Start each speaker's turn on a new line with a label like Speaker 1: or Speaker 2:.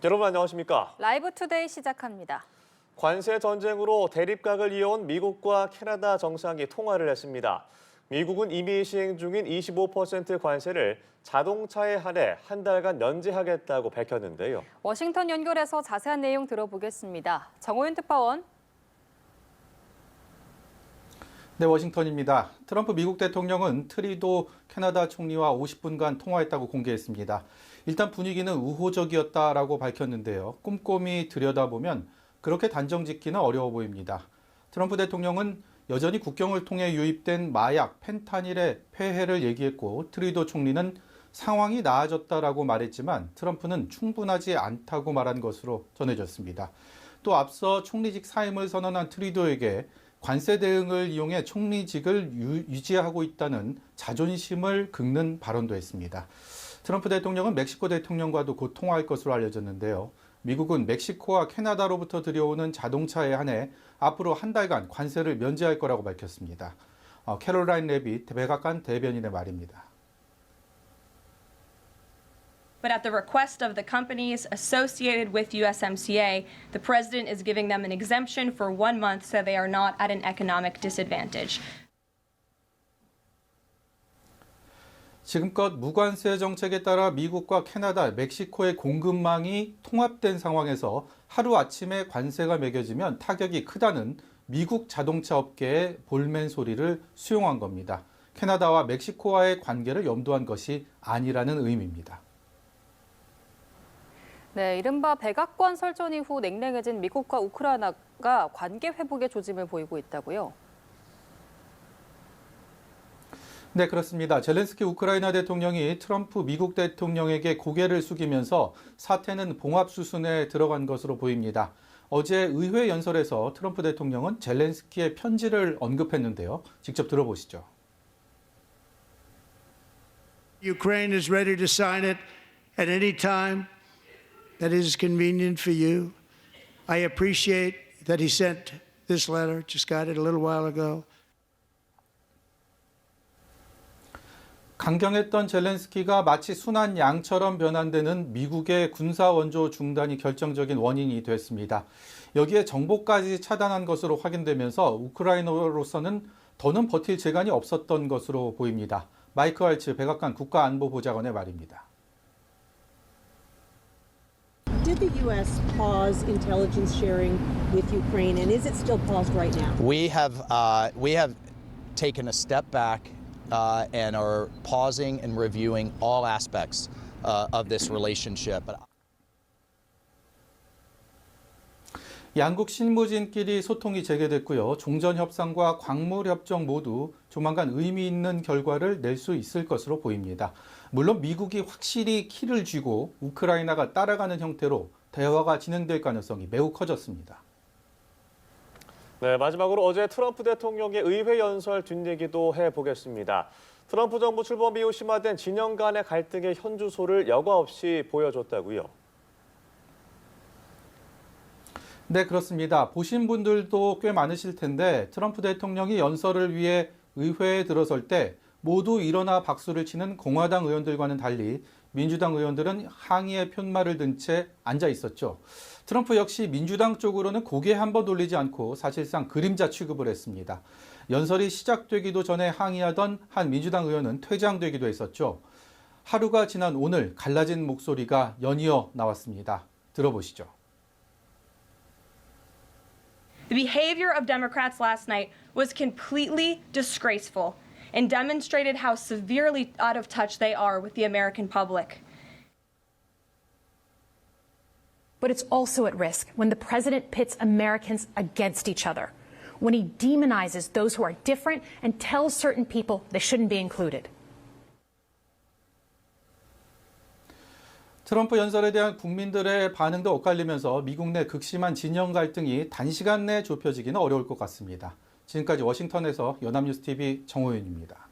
Speaker 1: 여러분 안녕하십니까?
Speaker 2: 라이브 투데이 시작합니다.
Speaker 1: 관세 전쟁으로 대립각을 이어온 미국과 캐나다 정상이 통화를 했습니다. 미국은 이미 시행 중인 25% 관세를 자동차에 한해 한 달간 면제하겠다고 밝혔는데요.
Speaker 2: 워싱턴 연결해서 자세한 내용 들어보겠습니다. 정호윤 특파원.
Speaker 3: 네, 워싱턴입니다. 트럼프 미국 대통령은 트리도 캐나다 총리와 50분간 통화했다고 공개했습니다. 일단 분위기는 우호적이었다라고 밝혔는데요. 꼼꼼히 들여다보면 그렇게 단정 짓기는 어려워 보입니다. 트럼프 대통령은 여전히 국경을 통해 유입된 마약, 펜타닐의 폐해를 얘기했고 트리도 총리는 상황이 나아졌다라고 말했지만 트럼프는 충분하지 않다고 말한 것으로 전해졌습니다. 또 앞서 총리직 사임을 선언한 트리도에게 관세 대응을 이용해 총리직을 유지하고 있다는 자존심을 긁는 발언도 했습니다. 트럼프 대통령은 멕시코 대통령과도 곧 통화할 것으로 알려졌는데요. 미국은 멕시코와 캐나다로부터 들여오는 자동차에 한해 앞으로 한 달간 관세를 면제할 거라고 밝혔습니다. 캐롤라인 레빗 백악관 대변인의 말입니다.
Speaker 4: But at the request of the companies associated with USMCA, the president is giving them an exemption for 1 month so they are not at an economic disadvantage.
Speaker 3: 지금껏 무관세 정책에 따라 미국과 캐나다, 멕시코의 공급망이 통합된 상황에서 하루아침에 관세가 매겨지면 타격이 크다는 미국 자동차 업계의 볼멘 소리를 수용한 겁니다. 캐나다와 멕시코와의 관계를 염두한 것이 아니라는 의미입니다.
Speaker 2: 네, 이른바 백악관 설전 이후 냉랭해진 미국과 우크라이나가 관계 회복의 조짐을 보이고 있다고요?
Speaker 3: 네, 그렇습니다. 젤렌스키 우크라이나 대통령이 트럼프 미국 대통령에게 고개를 숙이면서 사태는 봉합 수순에 들어간 것으로 보입니다. 어제 의회 연설에서 트럼프 대통령은 젤렌스키의 편지를 언급했는데요. 직접 들어보시죠.
Speaker 5: Ukraine is ready to sign it at any time that is convenient for you. I appreciate that he sent this letter, just got it a little while ago.
Speaker 3: 강경했던 젤렌스키가 마치 순한 양처럼 변환되는 미국의 군사 원조 중단이 결정적인 원인이 됐습니다. 여기에 정보까지 차단한 것으로 확인되면서 우크라이나로서는 더는 버틸 재간이 없었던 것으로 보입니다. 마이크 왈츠 백악관 국가안보보좌관의 말입니다.
Speaker 6: Did the U.S. pause intelligence sharing with Ukraine, and is it still paused right now?
Speaker 7: We have taken a step back and are pausing and reviewing all aspects of this relationship.
Speaker 3: 양국 실무진끼리 소통이 재개됐고요. 종전협상과 광물협정 모두 조만간 의미 있는 결과를 낼 수 있을 것으로 보입니다. 물론 미국이 확실히 키를 쥐고 우크라이나가 따라가는 형태로 대화가 진행될 가능성이 매우 커졌습니다.
Speaker 1: 네, 마지막으로 어제 트럼프 대통령의 의회 연설 뒷얘기도 해보겠습니다. 트럼프 정부 출범 이후 심화된 진영 간의 갈등의 현주소를 여과 없이 보여줬다고요.
Speaker 3: 네, 그렇습니다. 보신 분들도 꽤 많으실 텐데 트럼프 대통령이 연설을 위해 의회에 들어설 때 모두 일어나 박수를 치는 공화당 의원들과는 달리 민주당 의원들은 항의의 푯말을 든 채 앉아 있었죠. 트럼프 역시 민주당 쪽으로는 고개 한번 돌리지 않고 사실상 그림자 취급을 했습니다. 연설이 시작되기도 전에 항의하던 한 민주당 의원은 퇴장되기도 했었죠. 하루가 지난 오늘 갈라진 목소리가 연이어 나왔습니다. 들어보시죠.
Speaker 4: The behavior of Democrats last night was completely disgraceful and demonstrated how severely out of touch they are with the American public.
Speaker 8: But it's also at risk when the president pits Americans against each other, when he demonizes those who are different and tells certain people they shouldn't be included.
Speaker 3: 트럼프 연설에 대한 국민들의 반응도 엇갈리면서 미국 내 극심한 진영 갈등이 단시간 내 좁혀지기는 어려울 것 같습니다. 지금까지 워싱턴에서 연합뉴스TV 정호윤입니다.